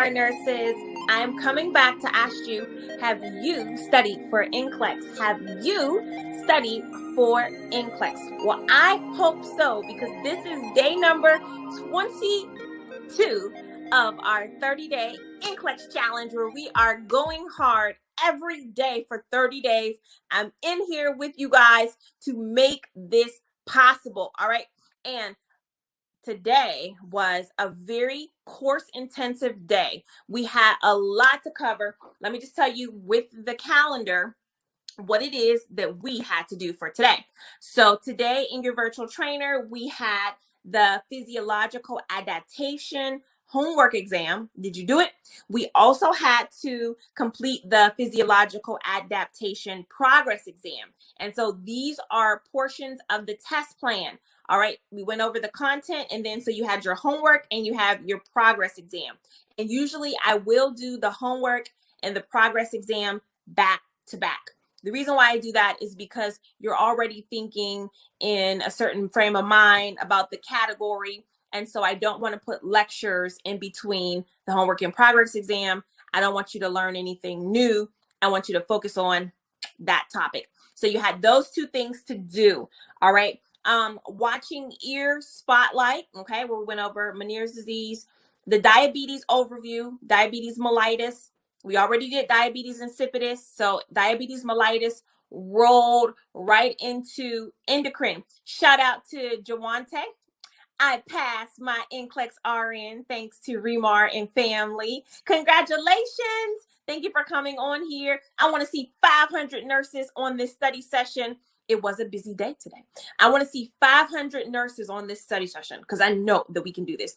Remar nurses. I'm coming back to ask you, have you studied for NCLEX? Have you studied for NCLEX? Well, I hope so, because this is day number 22 of our 30-day NCLEX challenge, where we are going hard every day for 30 days. I'm in here with you guys to make this possible. All right. And today was a very course intensive day. We had a lot to cover. Let me just tell you with the calendar what it is that we had to do for today. So today in your virtual trainer, we had the physiological adaptation homework exam. Did you do it? We also had to complete the physiological adaptation progress exam. And so these are portions of the test plan. All right, we went over the content, and then so you had your homework and you have your progress exam. And usually I will do the homework and the progress exam back to back. The reason why I do that is because you're already thinking in a certain frame of mind about the category. And so I don't want to put lectures in between the homework and progress exam. I don't want you to learn anything new. I want you to focus on that topic. So you had those two things to do. All right. Watching ear spotlight, okay, where we went over Meniere's disease, the diabetes overview, diabetes mellitus. We already did diabetes insipidus, so diabetes mellitus rolled right into endocrine. Shout out to Jawante. I passed my NCLEX RN thanks to Remar and family. Congratulations. Thank you for coming on here. I want to see 500 nurses on this study session. It was a busy day today. I want to see 500 nurses on this study session because I know that we can do this.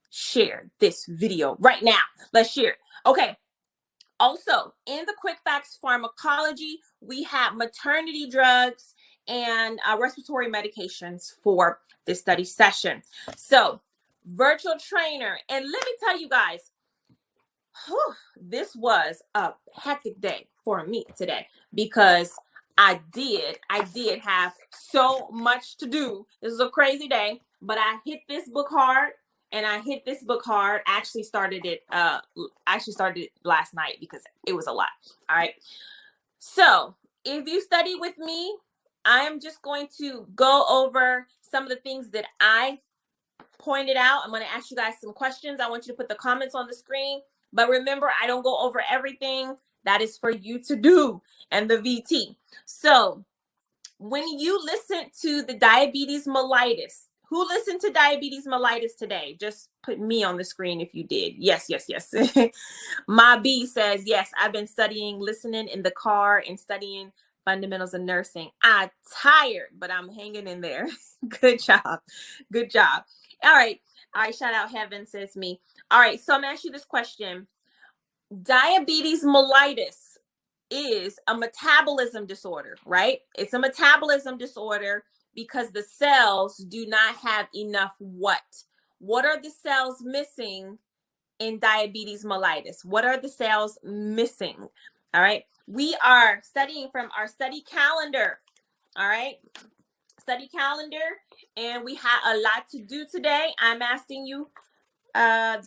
Share this video right now. Let's share it. Okay. Also, in the quick facts pharmacology, we have maternity drugs and respiratory medications for this study session. So, virtual trainer, and let me tell you guys, this was a hectic day for me today because I did have so much to do. This was a crazy day, but I hit this book hard. And I hit this book hard. Actually started it last night because it was a lot. All right. So if you study with me, I am just going to go over some of the things that I pointed out. I'm going to ask you guys some questions. I want you to put the comments on the screen. But remember, I don't go over everything. That is for you to do and the VT. So when you listen to the diabetes mellitus, who listened to diabetes mellitus today? Just put me on the screen if you did. Yes. My B says, yes, I've been listening in the car and studying fundamentals of nursing. I'm tired, but I'm hanging in there. Good job. All right. Shout out Heaven, says me. All right. So I'm going to ask you this question. Diabetes mellitus is a metabolism disorder, right? It's a metabolism disorder because the cells do not have enough what? What are the cells missing in diabetes mellitus? What are the cells missing? All right. We are studying from our study calendar. All right. Study calendar. And we have a lot to do today. I'm asking you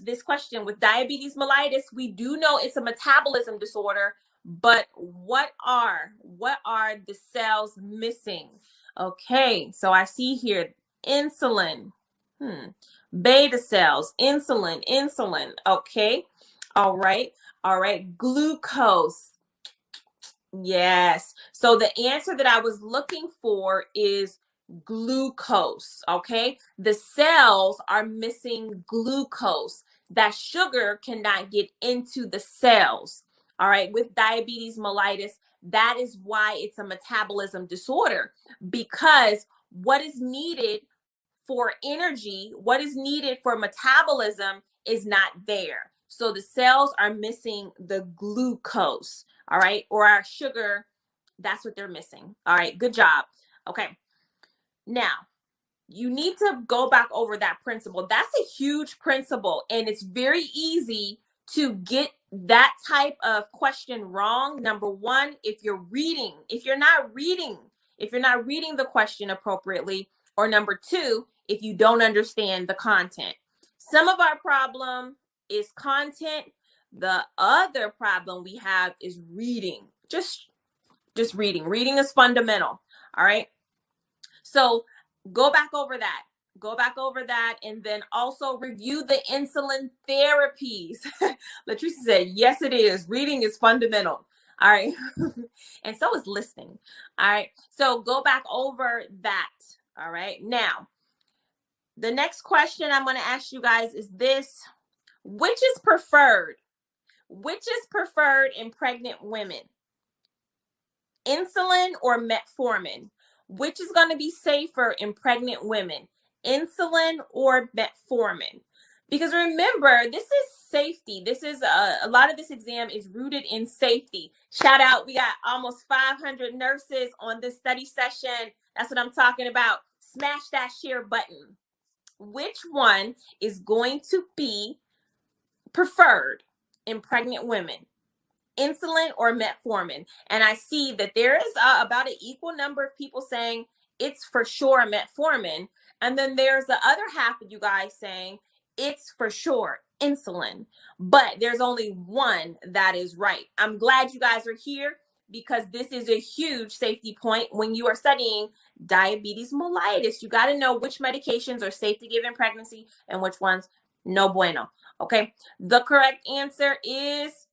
this question. With diabetes mellitus, we do know it's a metabolism disorder, but what are the cells missing? Okay, so I see here insulin, beta cells, insulin. Okay, all right, glucose. Yes, so the answer that I was looking for is glucose. Okay, the cells are missing glucose. That sugar cannot get into the cells. All right, with diabetes mellitus, that is why it's a metabolism disorder, because what is needed for energy, what is needed for metabolism is not there. So the cells are missing the glucose, all right, or our sugar. That's what they're missing. All right, good job. Okay, now you need to go back over that principle. That's a huge principle, and it's very easy to get that type of question wrong. Number one, if you're not reading the question appropriately, or number two, if you don't understand the content. Some of our problem is content. The other problem we have is reading. Just reading. Reading is fundamental. All right. So go back over that. Go back over that, and then also review the insulin therapies. Latrice said, yes, it is. Reading is fundamental. All right. And so is listening. All right. So go back over that. All right. Now, the next question I'm going to ask you guys is this: which is preferred? Which is preferred in pregnant women? Insulin or metformin? Which is going to be safer in pregnant women? Insulin or metformin? Because remember, this is safety. This is a lot of this exam is rooted in safety. Shout out, we got almost 500 nurses on this study session. That's what I'm talking about. Smash that share button. Which one is going to be preferred in pregnant women? Insulin or metformin? And I see that there is about an equal number of people saying it's for sure metformin. And then there's the other half of you guys saying it's for sure insulin. But there's only one that is right. I'm glad you guys are here, because this is a huge safety point when you are studying diabetes mellitus. You got to know which medications are safe to give in pregnancy and which ones no bueno. Okay. The correct answer is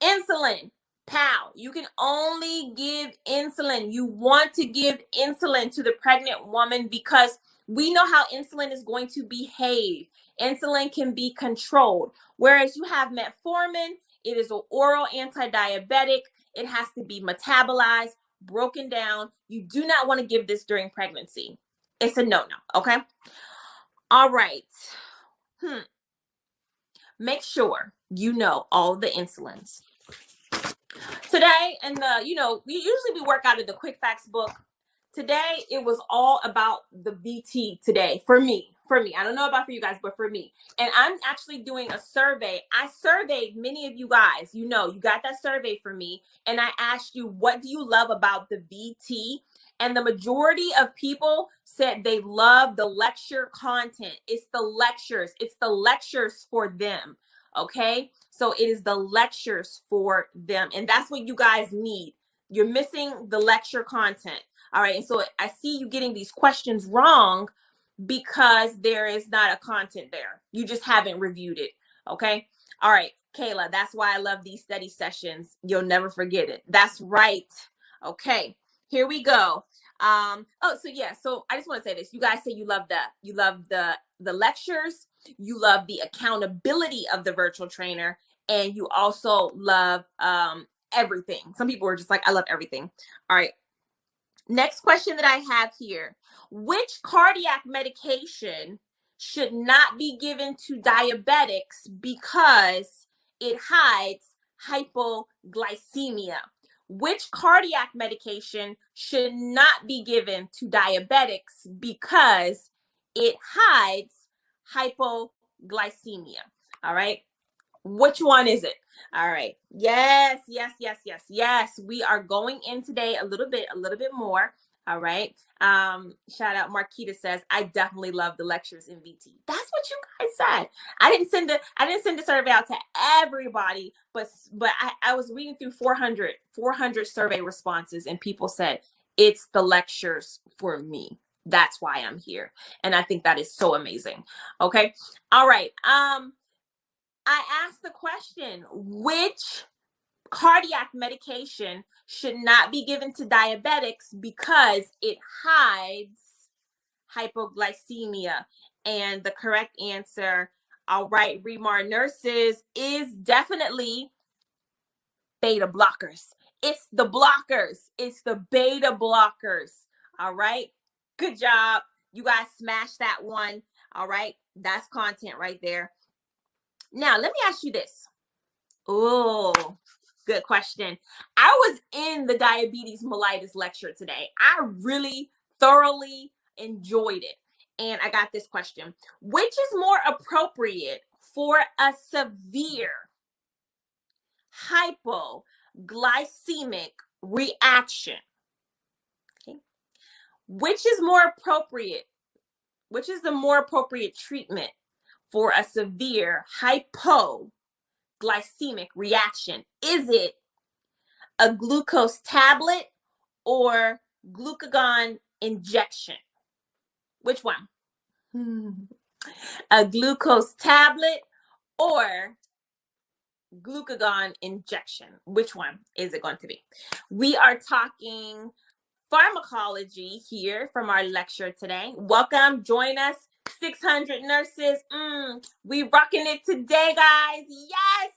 insulin. Pow. You can only give insulin. You want to give insulin to the pregnant woman because we know how insulin is going to behave. Insulin can be controlled. Whereas you have metformin, it is an oral anti-diabetic. It has to be metabolized, broken down. You do not want to give this during pregnancy. It's a no-no, okay? All right. Make sure you know all the insulins. Today, and we usually work out of the Quick Facts book. Today, it was all about the VT today for me. I don't know about for you guys, but for me. And I'm actually doing a survey. I surveyed many of you guys. You got that survey for me. And I asked you, what do you love about the VT? And the majority of people said they love the lecture content. It's the lectures. It's the lectures for them. Okay? So it is the lectures for them. And that's what you guys need. You're missing the lecture content. All right. And so I see you getting these questions wrong because there is not a content there. You just haven't reviewed it. Okay. All right. Kayla, that's why I love these study sessions. You'll never forget it. That's right. Okay. Here we go. So I just want to say this. You guys say you love the lectures, you love the accountability of the virtual trainer, and you also love everything. Some people are just like, I love everything. All right. Next question that I have here: which cardiac medication should not be given to diabetics because it hides hypoglycemia? Which cardiac medication should not be given to diabetics because it hides hypoglycemia? All right. Which one is it? All right. Yes. We are going in today a little bit more. All right. Shout out Marquita says, I definitely love the lectures in VT. That's what you guys said. I didn't send the survey out to everybody, but I was reading through 400 survey responses, and people said it's the lectures for me. That's why I'm here. And I think that is so amazing. Okay. All right. I asked the question, which cardiac medication should not be given to diabetics because it hides hypoglycemia? And the correct answer, all right, Remar nurses, is definitely beta blockers. It's the blockers. It's the beta blockers. All right. Good job. You guys smashed that one. All right. That's content right there. Now, let me ask you this. Oh, good question. I was in the diabetes mellitus lecture today. I really thoroughly enjoyed it. And I got this question: which is more appropriate for a severe hypoglycemic reaction? Okay. Which is more appropriate? Which is the more appropriate treatment for a severe hypoglycemic reaction? Is it a glucose tablet or glucagon injection? Which one? A glucose tablet or glucagon injection? Which one is it going to be? We are talking pharmacology here from our lecture today. Welcome, join us, 600 nurses. We rocking it today, guys. Yes.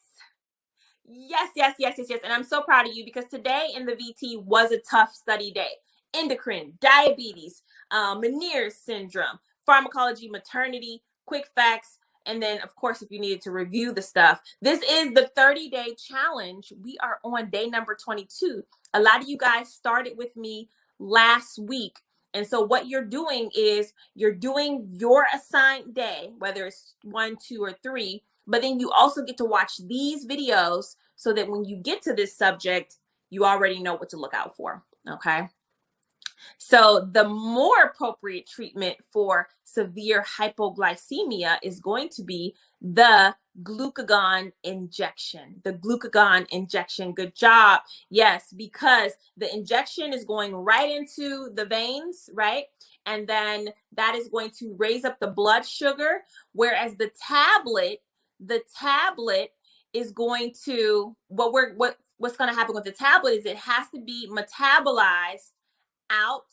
And I'm so proud of you because today in the VT was a tough study day. Endocrine, diabetes, Meniere's syndrome, pharmacology, maternity, quick facts, and then, of course, if you needed to review the stuff. This is the 30-day challenge. We are on day number 22. A lot of you guys started with me last week. And so what you're doing is you're doing your assigned day, whether it's 1, 2, or 3, but then you also get to watch these videos so that when you get to this subject, you already know what to look out for, okay? So the more appropriate treatment for severe hypoglycemia is going to be the glucagon injection. The glucagon injection. Good job. Yes, because the injection is going right into the veins, right? And then that is going to raise up the blood sugar, whereas the tablet is going to, what's going to happen with the tablet is it has to be metabolized out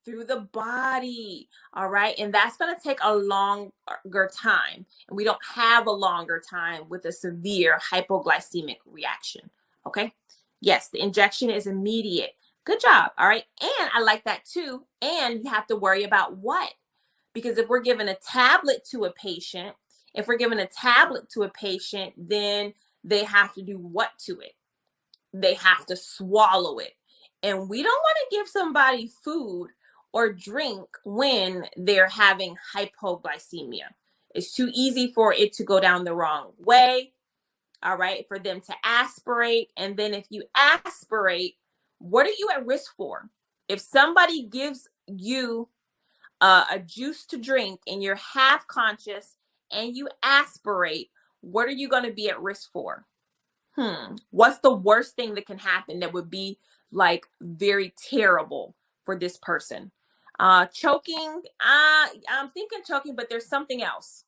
through the body. All right. And that's going to take a longer time. And we don't have a longer time with a severe hypoglycemic reaction. Okay. Yes, the injection is immediate. Good job. All right. And I like that too. And you have to worry about what? Because if we're giving a tablet to a patient, then they have to do what to it? They have to swallow it. And we don't want to give somebody food or drink when they're having hypoglycemia. It's too easy for it to go down the wrong way, all right, for them to aspirate. And then if you aspirate, what are you at risk for? If somebody gives you a juice to drink and you're half conscious and you aspirate, what are you going to be at risk for? What's the worst thing that can happen that would be like very terrible for this person? Choking. I'm thinking choking, but there's something else.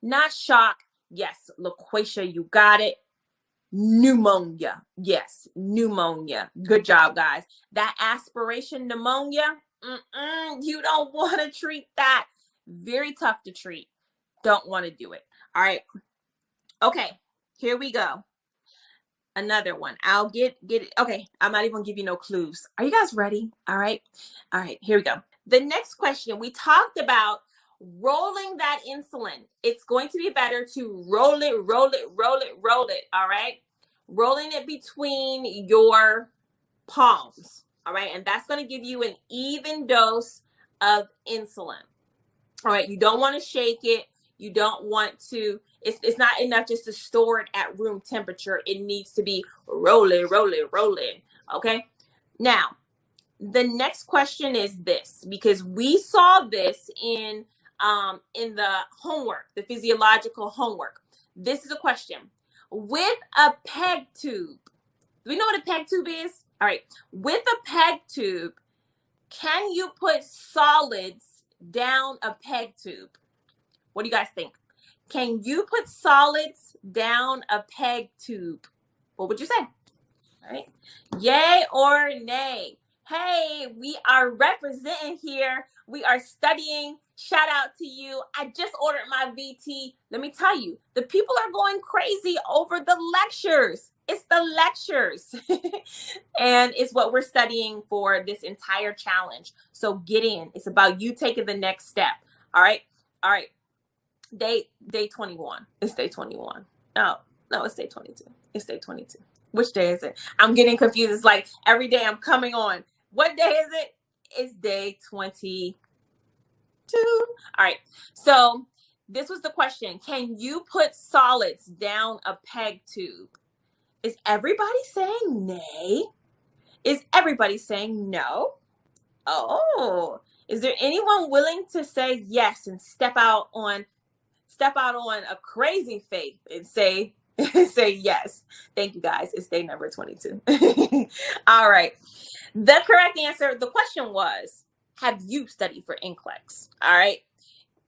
Not shock. Yes. Loquacia, you got it. Pneumonia. Yes. Pneumonia. Good job, guys. That aspiration pneumonia. You don't want to treat that. Very tough to treat. Don't want to do it. All right. Okay. Here we go. Another one. I'll get it. Okay. I'm not even gonna give you no clues. Are you guys ready? All right. Here we go. The next question, we talked about rolling that insulin. It's going to be better to roll it. All right. Rolling it between your palms. All right. And that's going to give you an even dose of insulin. All right. You don't want to shake it. You don't want to, it's not enough just to store it at room temperature. It needs to be rolling. Okay. Now, the next question is this, because we saw this in the homework, the physiological homework. This is a question. With a PEG tube, do we know what a PEG tube is? All right. With a PEG tube, can you put solids down a PEG tube? What do you guys think? Can you put solids down a PEG tube? What would you say? All right. Yay or nay? Hey, we are representing here. We are studying. Shout out to you. I just ordered my VT. Let me tell you, the people are going crazy over the lectures. It's the lectures. And it's what we're studying for this entire challenge. So get in. It's about you taking the next step. All right. Day 21. It's day 21. No, it's day 22. It's day 22. Which day is it? I'm getting confused. It's like every day I'm coming on. What day is it? It's day 22. All right. So this was the question. Can you put solids down a PEG tube? Is everybody saying nay? Is everybody saying no? Oh, is there anyone willing to say yes and step out on step out on a crazy faith and say, say yes. Thank you guys. It's day number 22. All right. The correct answer, the question was, have you studied for NCLEX? All right.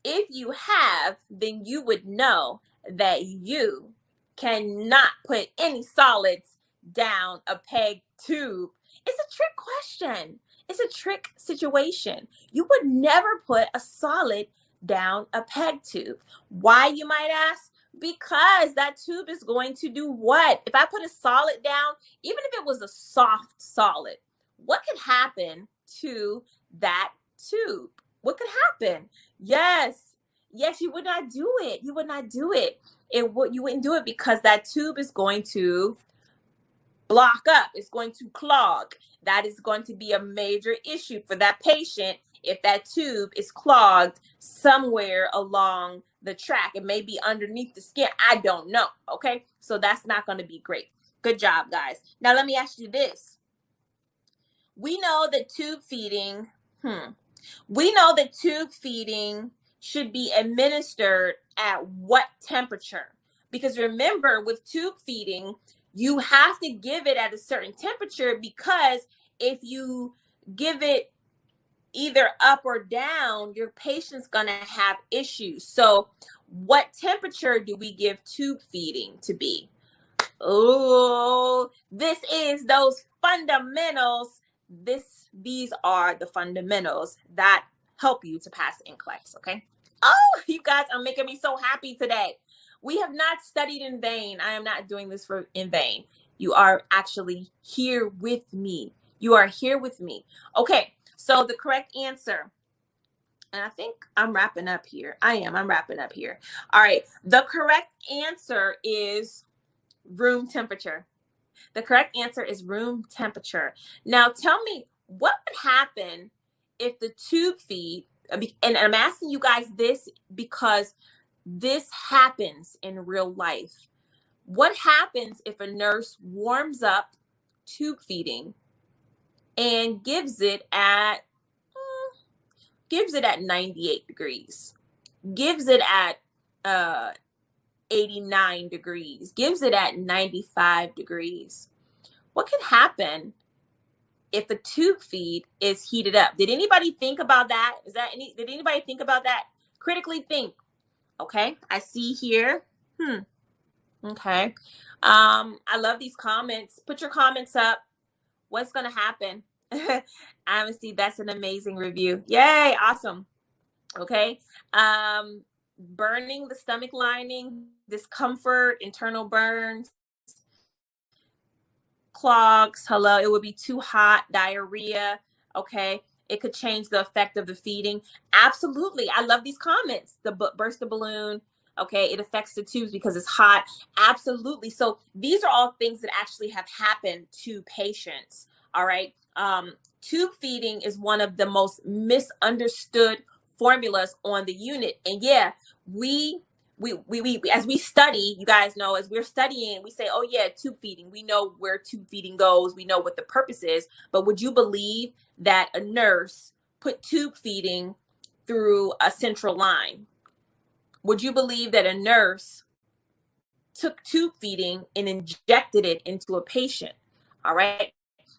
If you have, then you would know that you cannot put any solids down a peg tube. It's a trick question. It's a trick situation. You would never put a solid down a peg tube. Why, you might ask? Because that tube is going to do what? If I put a solid down, even if it was a soft solid, what could happen to that tube? What could happen? Yes, you would not do it. You would not do it. You wouldn't do it because that tube is going to block up. It's going to clog. That is going to be a major issue for that patient if that tube is clogged somewhere along the track. It may be underneath the skin. I don't know. Okay, so that's not going to be great. Good job, guys. Now let me ask you this. We know that tube feeding. We know that tube feeding should be administered at what temperature? Because remember, with tube feeding, you have to give it at a certain temperature, because if you give it either up or down, your patient's going to have issues. So what temperature do we give tube feeding to be? Oh, this is those fundamentals. These are the fundamentals that help you to pass NCLEX, okay? Oh, you guys are making me so happy today. We have not studied in vain. I am not doing this in vain. You are actually here with me. You are here with me. Okay, so the correct answer, and I think I'm wrapping up here. I'm wrapping up here. All right, the correct answer is room temperature. The correct answer is room temperature. Now tell me, what would happen if the tube feed, and I'm asking you guys this because this happens in real life. What happens if a nurse warms up tube feeding and gives it at 98 degrees, gives it at 89 degrees, gives it at 95 degrees? What can happen if the tube feed is heated up? Did anybody think about that? Did anybody think about that? Critically think. Okay, I see here. Okay. I love these comments. Put your comments up. What's going to happen? Amnesty, that's an amazing review. Yay, awesome. Okay. Burning the stomach lining, discomfort, internal burns, clogs, hello, it would be too hot, diarrhea, okay? It could change the effect of the feeding. Absolutely. I love these comments. The burst the balloon, okay? It affects the tubes because it's hot. Absolutely. So these are all things that actually have happened to patients, all right? Tube feeding is one of the most misunderstood formulas on the unit. And yeah, we as we study, you guys know, as we're studying, we say, oh yeah, tube feeding. We know where tube feeding goes. We know what the purpose is. But would you believe that a nurse put tube feeding through a central line? Would you believe that a nurse took tube feeding and injected it into a patient? All right.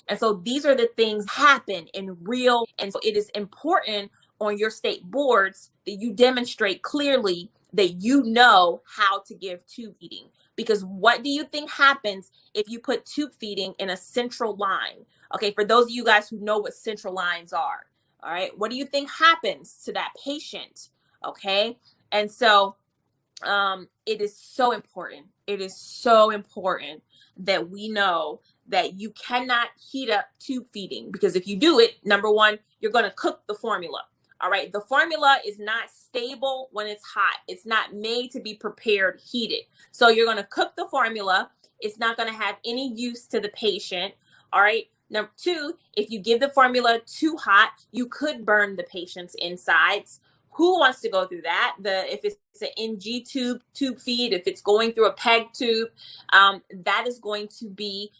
And so these are the things happen in real. And so it is important on your state boards that you demonstrate clearly that you know how to give tube feeding. Because what do you think happens if you put tube feeding in a central line? Okay, for those of you guys who know what central lines are, all right, what do you think happens to that patient? Okay, and so it is so important. It is so important that we know that you cannot heat up tube feeding, because if you do it, number one, you're going to cook the formula. All right. The formula is not stable when it's hot. It's not made to be prepared heated. So you're going to cook the formula. It's not going to have any use to the patient. All right. Number two, if you give the formula too hot, you could burn the patient's insides. Who wants to go through that? If it's an NG tube feed, if it's going through a PEG tube, that is going to be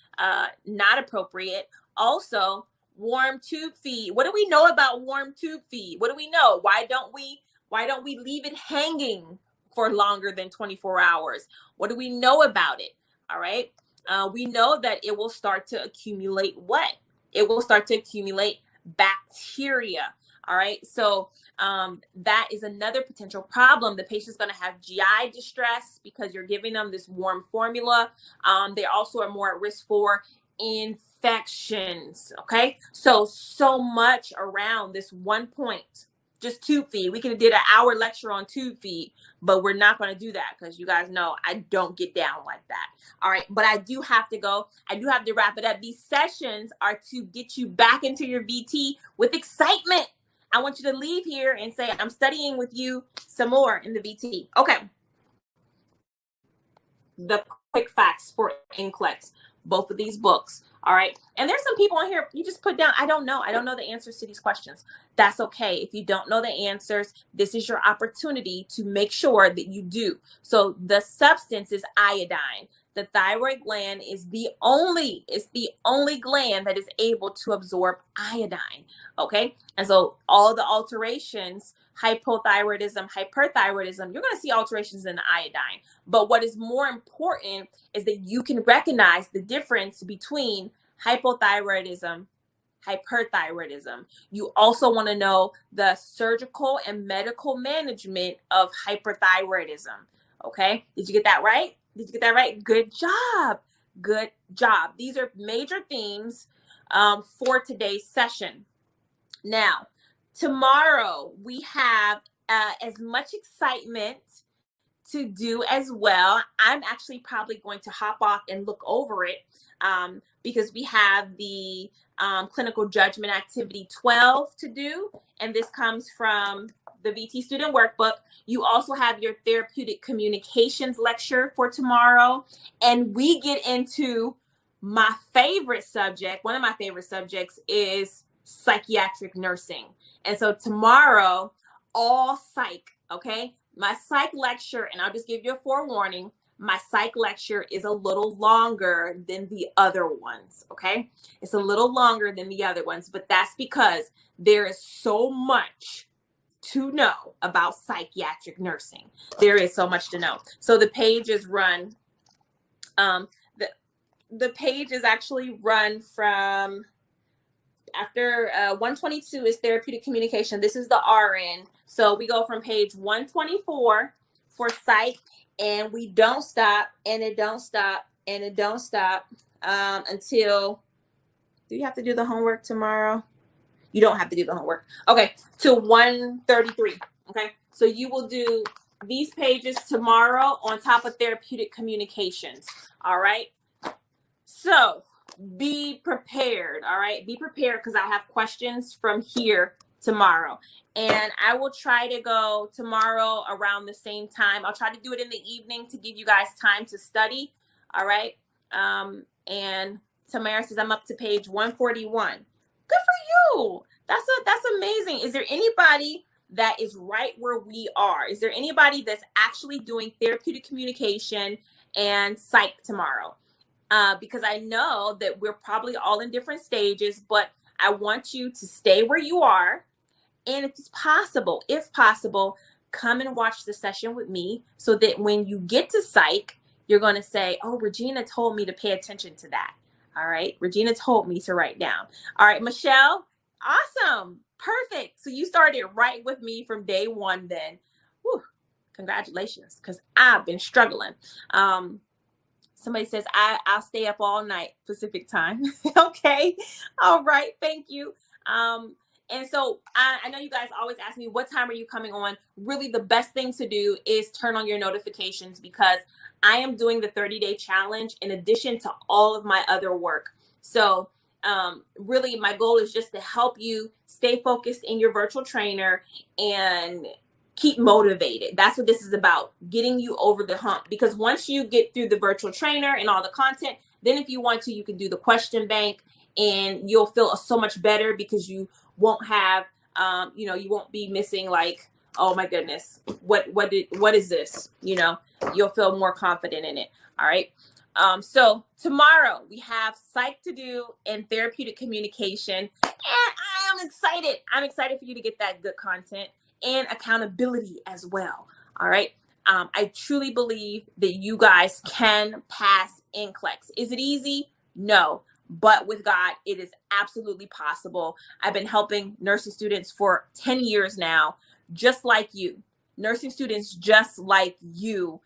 not appropriate. Also, warm tube feed. What do we know about warm tube feed? What do we know? Why don't we leave it hanging? for longer than 24 hours. What do we know about it? All right. We know that it will start to accumulate what? It will start to accumulate bacteria. All right. So that is another potential problem. The patient's going to have GI distress because you're giving them this warm formula. They also are more at risk for infections. Okay. So much around this one point. Just tube feed. We could have did an hour lecture on tube feed, but we're not going to do that because you guys know I don't get down like that. All right. But I do have to go. I do have to wrap it up. These sessions are to get you back into your VT with excitement. I want you to leave here and say, I'm studying with you some more in the VT. Okay. The quick facts for NCLEX, both of these books. All right. And there's some people on here, you just put down, I don't know the answers to these questions. That's okay. If you don't know the answers, this is your opportunity to make sure that you do. So the substance is iodine. The thyroid gland is the only gland that is able to absorb iodine. Okay. And so all the alterations, hypothyroidism, hyperthyroidism, you're going to see alterations in the iodine. But what is more important is that you can recognize the difference between hypothyroidism, hyperthyroidism. You also want to know the surgical and medical management of hyperthyroidism. Okay. Did you get that right? Did you get that right? Good job. Good job. These are major themes for today's session. Now, tomorrow we have as much excitement to do as well. I'm actually probably going to hop off and look over it because we have the clinical judgment activity 12 to do. And this comes from the VT student workbook. You also have your therapeutic communications lecture for tomorrow. And we get into my favorite subject. One of my favorite subjects is psychiatric nursing. And so tomorrow, all psych, okay? My psych lecture, and I'll just give you a forewarning, my psych lecture is a little longer than the other ones, okay? It's a little longer than the other ones, but that's because there is so much to know about psychiatric nursing. There is so much to know. So the pages run, the pages actually run from, after 122 is therapeutic communication. This is the RN. So we go from page 124 for psych, and we don't stop, and it don't stop, and it don't stop until, do you have to do the homework tomorrow? You don't have to do the homework. Okay, to 133. Okay, so you will do these pages tomorrow on top of therapeutic communications. All right. So be prepared. All right, be prepared because I have questions from here tomorrow, and I will try to go tomorrow around the same time. I'll try to do it in the evening to give you guys time to study. All right. And Tamara says I'm up to page 141. Good for you. That's amazing. Is there anybody that is right where we are? Is there anybody that's actually doing therapeutic communication and psych tomorrow? Because I know that we're probably all in different stages, but I want you to stay where you are. And if possible, come and watch the session with me so that when you get to psych, you're going to say, oh, Regina told me to pay attention to that. All right. Regina told me to write down. All right, Michelle. Awesome. Perfect. So you started right with me from day one then. Whew, congratulations, because I've been struggling. Somebody says, I'll stay up all night Pacific time. Okay. All right. Thank you. And so I know you guys always ask me, what time are you coming on? Really, the best thing to do is turn on your notifications because I am doing the 30-day challenge in addition to all of my other work. So really, my goal is just to help you stay focused in your virtual trainer and keep motivated. That's what this is about, getting you over the hump. Because once you get through the virtual trainer and all the content, then if you want to, you can do the question bank and you'll feel so much better because you won't have, you won't be missing like, oh my goodness, what is this? You'll feel more confident in it. All right. So tomorrow we have psych to do and therapeutic communication. And I am excited. I'm excited for you to get that good content and accountability as well. All right. I truly believe that you guys can pass NCLEX. Is it easy? No. But with God, it is absolutely possible. I've been helping nursing students for 10 years now, just like you. Nursing students just like you,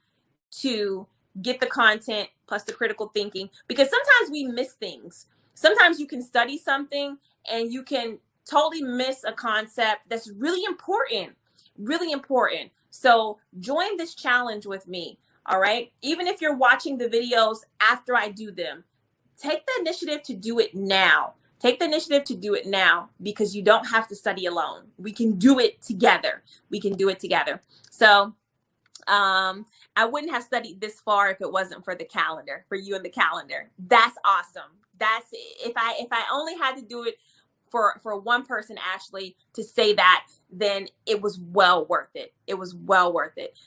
to get the content plus the critical thinking, because sometimes we miss things. Sometimes you can study something and you can totally miss a concept that's really important, really important. So join this challenge with me. All right. Even if you're watching the videos after I do them, take the initiative to do it now. Take the initiative to do it now, because you don't have to study alone. We can do it together. We can do it together. So I wouldn't have studied this far if it wasn't for the calendar, for you and the calendar. That's awesome. That's, if I only had to do it for one person, Ashley, to say that, then it was well worth it. It was well worth it.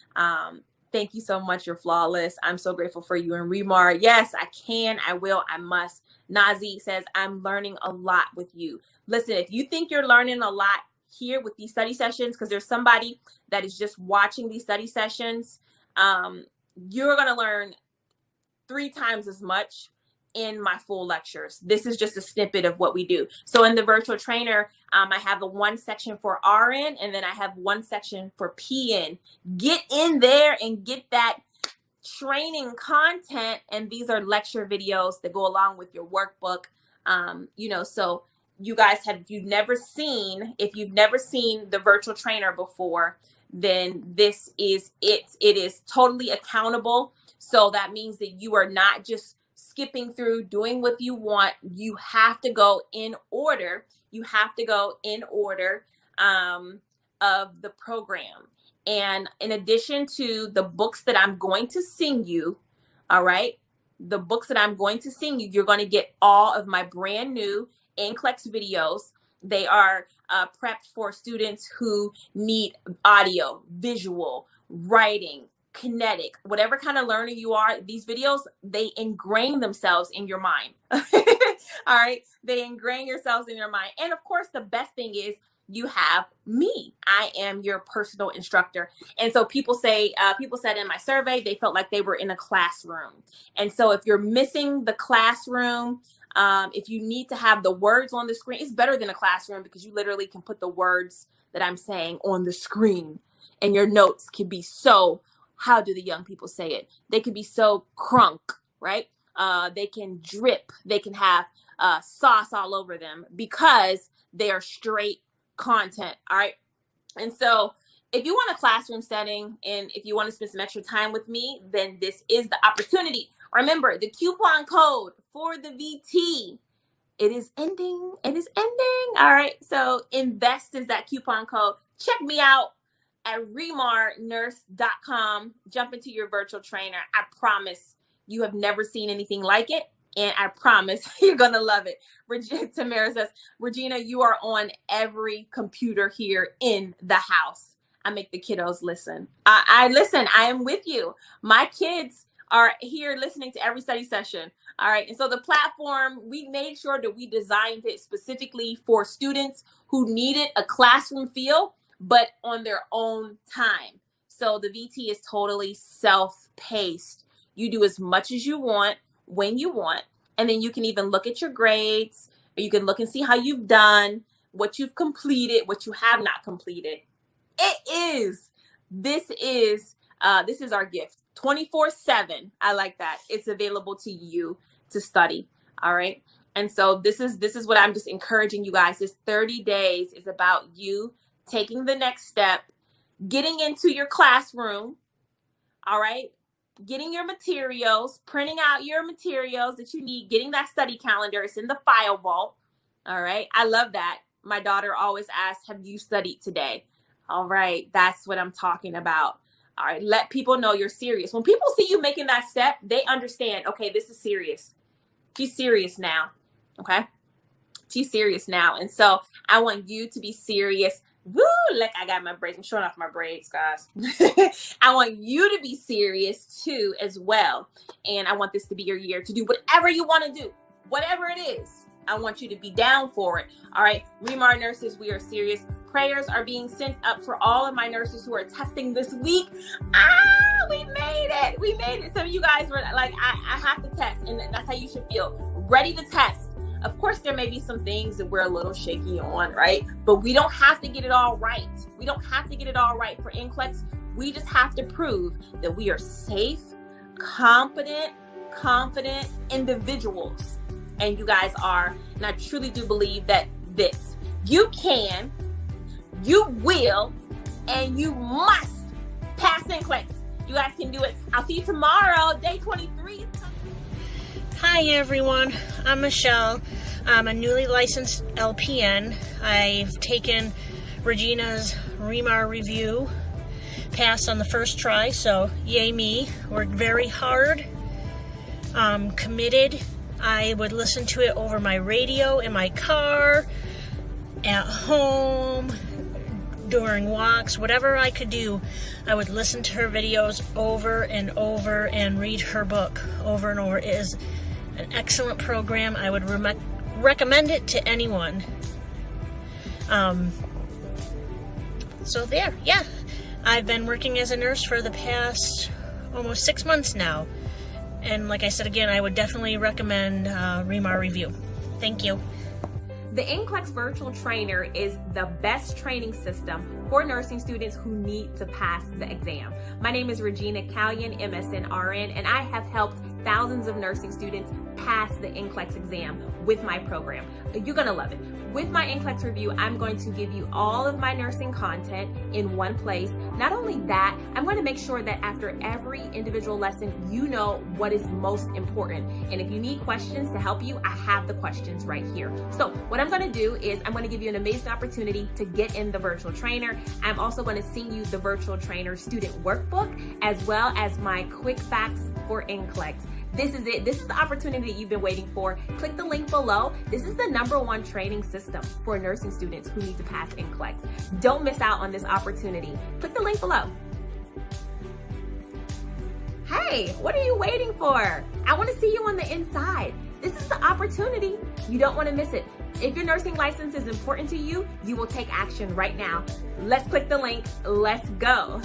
Thank you so much. You're flawless. I'm so grateful for you. And Remar, yes, I can, I will, I must. Nazi says, I'm learning a lot with you. Listen, if you think you're learning a lot here with these study sessions, because there's somebody that is just watching these study sessions, you're going to learn 3 times as much in my full lectures. This is just a snippet of what we do. So in the virtual trainer, I have one section for RN, and then I have one section for PN. Get in there and get that training content. And these are lecture videos that go along with your workbook. So you guys have, if you've never seen the virtual trainer before, then this is it. It is totally accountable. So that means that you are not just skipping through, doing what you want. You have to go in order. You have to go in order of the program. And in addition to the books that I'm going to sing you, all right, the books that I'm going to sing you, you're going to get all of my brand new NCLEX videos. They are prepped for students who need audio, visual, writing, kinetic, whatever kind of learner you are. These videos, they ingrain themselves in your mind. All right, they ingrain yourselves in your mind. And of course, the best thing is you have me. I am your personal instructor. And so people said in my survey, they felt like they were in a classroom. And so if you're missing the classroom, if you need to have the words on the screen, it's better than a classroom, because you literally can put the words that I'm saying on the screen, and your notes can be so, how do the young people say it? They can be so crunk, right? They can drip. They can have sauce all over them, because they are straight content. All right. And so if you want a classroom setting, and if you want to spend some extra time with me, then this is the opportunity. Remember, the coupon code for the VT, it is ending. It is ending. All right. So invest is that coupon code. Check me out at remarnurse.com. Jump into your virtual trainer. I promise you have never seen anything like it. And I promise you're going to love it. Tamara says, Regina, you are on every computer here in the house. I make the kiddos listen. I listen. I am with you. My kids are here listening to every study session. All right. And so the platform, we made sure that we designed it specifically for students who needed a classroom feel, but on their own time. So the VT is totally self-paced. You do as much as you want, when you want, and then you can even look at your grades, or you can look and see how you've done, what you've completed, what you have not completed. This is our gift. 24/7. I like that. It's available to you to study. All right. And so this is what I'm just encouraging you guys. This 30 days is about you taking the next step, getting into your classroom. All right. Getting your materials, printing out your materials that you need, getting that study calendar. It's in the file vault. All right. I love that. My daughter always asks, have you studied today? All right. That's what I'm talking about. All right. Let people know you're serious. When people see you making that step, they understand, okay, this is serious. She's serious now. Okay. She's serious now. And so I want you to be serious. Woo, look, I got my braids. I'm showing off my braids, guys. I want you to be serious too as well. And I want this to be your year to do whatever you want to do. whatever it is, I want you to be down for it. All right, Remar nurses, we are serious. Prayers are being sent up for all of my nurses who are testing this week. We made it. We made it. Some of you guys were like, I have to test, and that's how you should feel. Ready to test. Of course, there may be some things that we're a little shaky on, right? But we don't have to get it all right. We don't have to get it all right for NCLEX. We just have to prove that we are safe, confident individuals. And you guys are. And I truly do believe that you can, you will, and you must pass NCLEX. You guys can do it. I'll see you tomorrow, day 23. Hi everyone, I'm Michelle. I'm a newly licensed LPN. I've taken Regina's Remar review, passed on the first try, so yay me. Worked very hard, committed. I would listen to it over my radio in my car, at home, during walks, whatever I could do. I would listen to her videos over and over and read her book over and over. It is an excellent program. I would recommend it to anyone. So there, yeah. I've been working as a nurse for the past almost 6 months now. And like I said again, I would definitely recommend Remar Review. Thank you. The NCLEX Virtual Trainer is the best training system for nursing students who need to pass the exam. My name is Regina Callion, MSN RN, and I have helped thousands of nursing students pass the NCLEX exam with my program. You're gonna love it. With my NCLEX review, I'm going to give you all of my nursing content in one place. Not only that, I'm going to make sure that after every individual lesson, you know what is most important. And if you need questions to help you, I have the questions right here. So what I'm going to do is I'm going to give you an amazing opportunity to get in the virtual trainer. I'm also going to send you the virtual trainer student workbook, as well as my quick facts for NCLEX. This is it. This is the opportunity that you've been waiting for. Click the link below. This is the #1 training system for nursing students who need to pass NCLEX. Don't miss out on this opportunity. Click the link below. Hey, what are you waiting for? I want to see you on the inside. This is the opportunity. You don't want to miss it. If your nursing license is important to you, you will take action right now. Let's click the link. Let's go.